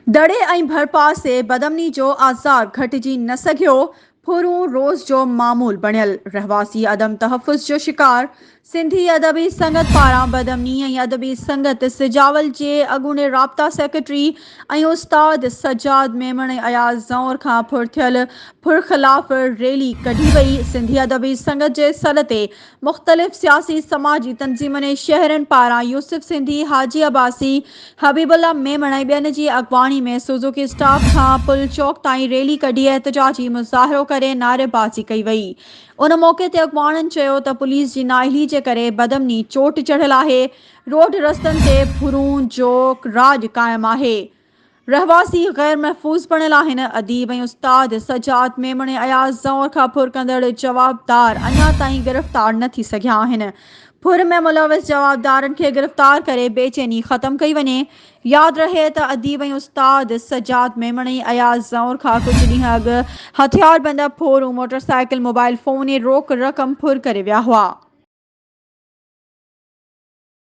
दड़े ऐं भरपासे बदमनी जो आज़ार घटिजी न सघियो। फुरूं रोज़ जो मामूल बणियल। रहवासी अदम तहफ़ुज़ जो शिकार। सिंधी अदबी संगत पारां बदमनी ऐं अदबी संगत सिजावल जे अॻूणे राब्ता सेक्रेटरी ऐं उस्ताद सजाद मेमण ऐं अयाज़ ज़ौर खां फुरथियल फुरख़िलाफ़ रैली कढी वई। सिंधी अदबी संगत जे सॾ ते मुख़्तलिफ़ सियासी समाजी तंज़ीमुनि ऐं शहरनि पारां यूसुफ सिंधी, हाजी अब्बासी, हबीबुल्ला मेमण ऐं ॿियनि जी अॻवानी में सुज़ुकी स्टाफ खां पुल चौक ताईं रैली कढी एहतजाजी मुज़ाहिरो करे नारेबाज़ी कई वई। उन मौक़े ते अॻवाननि चयो त पुलिस जी नाअहली जे करे बदमनी चोट चढ़ियल आहे। रोड रस्तनि ते फुरूं जो राॼ क़ाइमु आहे। रहवासी ग़ैर महफ़ूज़ बणियल आहिनि। अदीब ऐं उस्ताद सजाद मेमण ऐं अयाज़ ज़ौर खां फुर कंदड़ जवाबदार अञा ताईं गिरफ़्तार न थी सघिया आहिनि। फुर में मुलविस जवाबदारनि खे गिरफ़्तार करे बेचैनी ख़त्म कई वञे। यादि रहे त अदीब ऐं उस्ताद सजाद मेमण ऐं अयाज़ ज़ौर खां कुझु ॾींहं अॻु हथियारबंद फोरूं मोटरसाइकिल, मोबाइल फ़ोन ऐं रोक रक़म फुर करे विया हुआ।